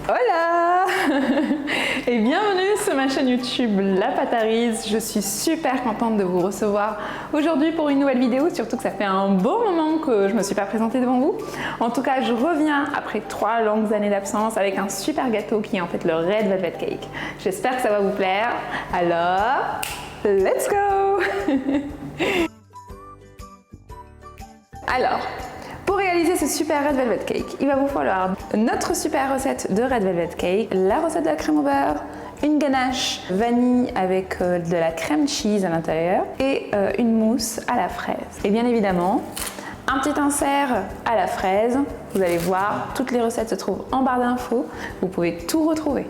Hola et bienvenue sur ma chaîne YouTube La Patarise. Je suis super contente de vous recevoir aujourd'hui pour une nouvelle vidéo, surtout que ça fait un bon moment que je ne me suis pas présentée devant vous. En tout cas, je reviens après 3 longues années d'absence avec un super gâteau qui est en fait le Red Velvet Cake. J'espère que ça va vous plaire. Alors, let's go. Alors, pour réaliser ce super Red Velvet Cake, il va vous falloir notre super recette de Red Velvet Cake, la recette de la crème au beurre, une ganache vanille avec de la crème cheese à l'intérieur et une mousse à la fraise. Et bien évidemment, un petit insert à la fraise. Vous allez voir, toutes les recettes se trouvent en barre d'infos. Vous pouvez tout retrouver.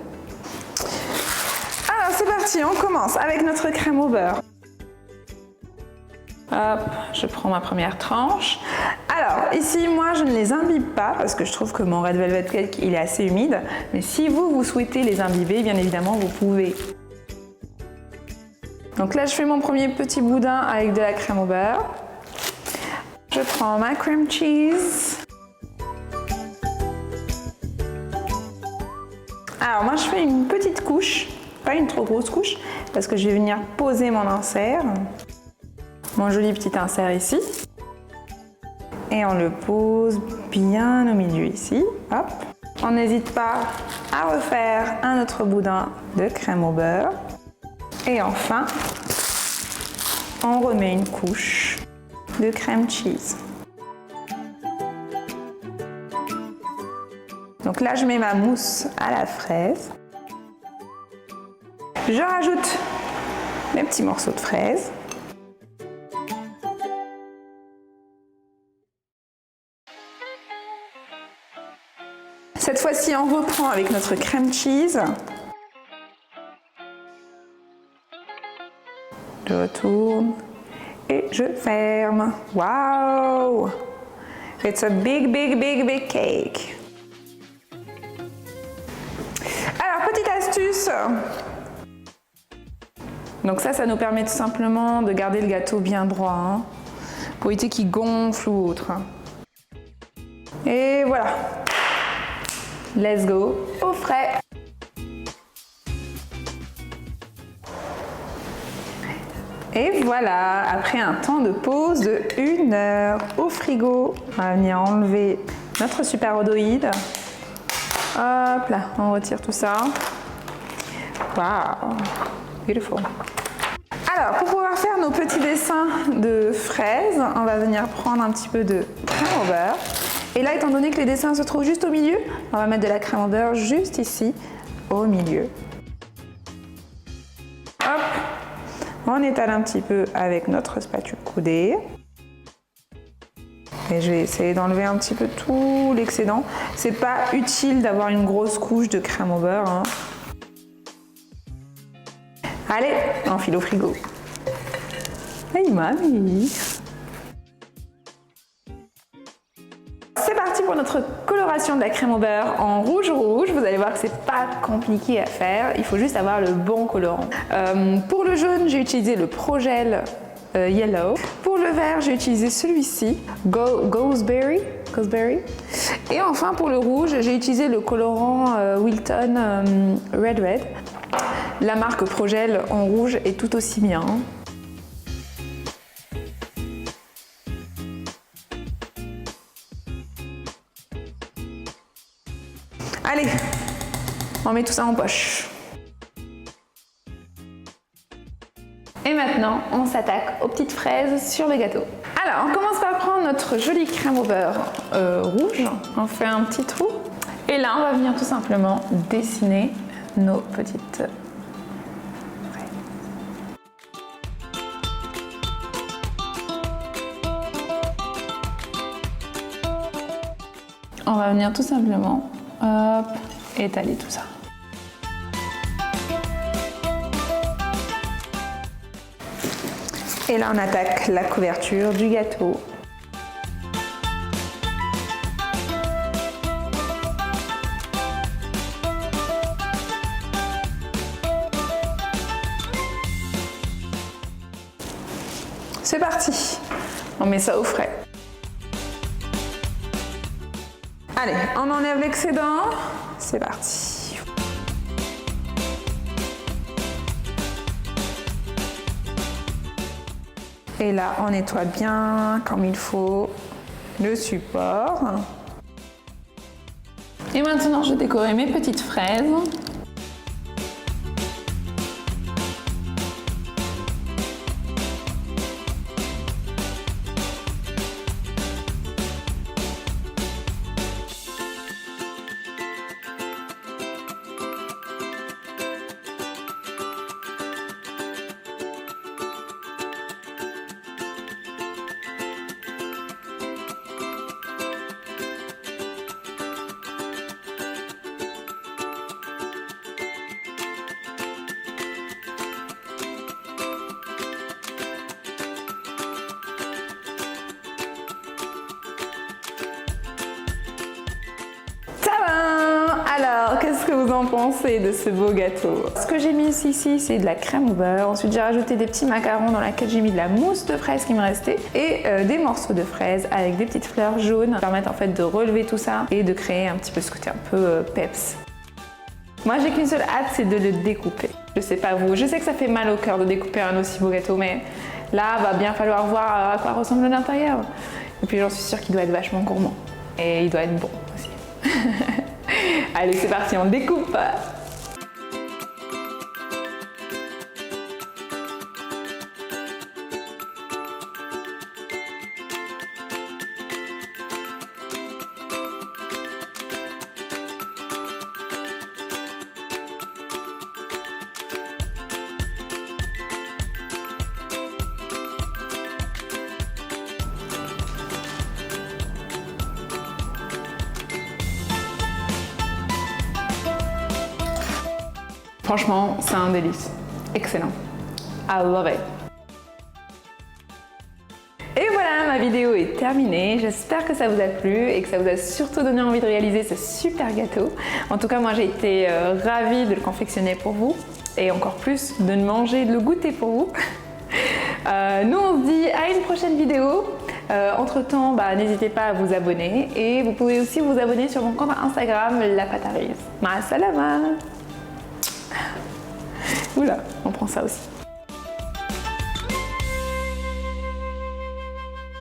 Alors c'est parti, on commence avec notre crème au beurre. Hop, je prends ma première tranche. Alors ici, moi je ne les imbibe pas parce que je trouve que mon Red Velvet Cake il est assez humide. Mais si vous souhaitez les imbiber, bien évidemment vous pouvez. Donc là je fais mon premier petit boudin avec de la crème au beurre. Je prends ma cream cheese. Alors moi je fais une petite couche, pas une trop grosse couche, parce que je vais venir poser mon insert. Mon joli petit insert ici. Et on le pose bien au milieu ici. Hop. On n'hésite pas à refaire un autre boudin de crème au beurre. Et enfin, on remet une couche de crème cheese. Donc là, je mets ma mousse à la fraise. Je rajoute mes petits morceaux de fraise. Cette fois-ci, on reprend avec notre crème cheese. Je retourne et je ferme. Wow! It's a big, big, big, big cake. Alors, petite astuce. Donc ça nous permet tout simplement de garder le gâteau bien droit, hein, pour éviter qu'il gonfle ou autre. Et voilà. Let's go au frais. Et voilà, après un temps de pause de 1 heure au frigo, on va venir enlever notre super odoïde. Hop là, on retire tout ça. Wow, beautiful. Alors, pour pouvoir faire nos petits dessins de fraises, on va venir prendre un petit peu de crème au beurre. Et là, étant donné que les dessins se trouvent juste au milieu, on va mettre de la crème au beurre juste ici, au milieu. Hop, on étale un petit peu avec notre spatule coudée. Et je vais essayer d'enlever un petit peu tout l'excédent. C'est pas utile d'avoir une grosse couche de crème au beurre, hein. Allez, on file au frigo. Hey mamie! C'est parti pour notre coloration de la crème au beurre en rouge. Vous allez voir que c'est pas compliqué à faire, il faut juste avoir le bon colorant. Pour le jaune, j'ai utilisé le Pro-Gel Yellow. Pour le vert, j'ai utilisé celui-ci, Gooseberry. Et enfin pour le rouge, j'ai utilisé le colorant Wilton Red. La marque Pro-Gel en rouge est tout aussi bien. Allez, on met tout ça en poche. Et maintenant, on s'attaque aux petites fraises sur le gâteau. Alors, on commence par prendre notre jolie crème au beurre rouge. On fait un petit trou. Et là, on va venir tout simplement dessiner nos petites fraises. On va venir tout simplement hop, étaler tout ça. Et là, on attaque la couverture du gâteau. C'est parti, on met ça au frais. Allez, on enlève l'excédent. c'est parti. Et là, on nettoie bien comme il faut le support. Et maintenant, je vais décorer mes petites fraises. Alors, qu'est-ce que vous en pensez de ce beau gâteau? Ce que j'ai mis ici, c'est de la crème au beurre. Ensuite, j'ai rajouté des petits macarons dans lesquels j'ai mis de la mousse de fraise qui me restait et des morceaux de fraises avec des petites fleurs jaunes qui permettent en fait de relever tout ça et de créer un petit peu ce côté un peu peps. Moi, j'ai qu'une seule hâte, c'est de le découper. Je sais pas vous, je sais que ça fait mal au cœur de découper un aussi beau gâteau, mais là, va bien falloir voir à quoi ressemble l'intérieur. Et puis, j'en suis sûre qu'il doit être vachement gourmand et il doit être bon aussi. Allez, c'est parti, on découpe! Franchement, c'est un délice. Excellent. I love it. Et voilà, ma vidéo est terminée. J'espère que ça vous a plu et que ça vous a surtout donné envie de réaliser ce super gâteau. En tout cas, moi, j'ai été ravie de le confectionner pour vous et encore plus de le manger, de le goûter pour vous. Nous, on se dit à une prochaine vidéo. Entre-temps, n'hésitez pas à vous abonner et vous pouvez aussi vous abonner sur mon compte Instagram, La Pâte à Riz. Ma salama! Oula, on prend ça aussi.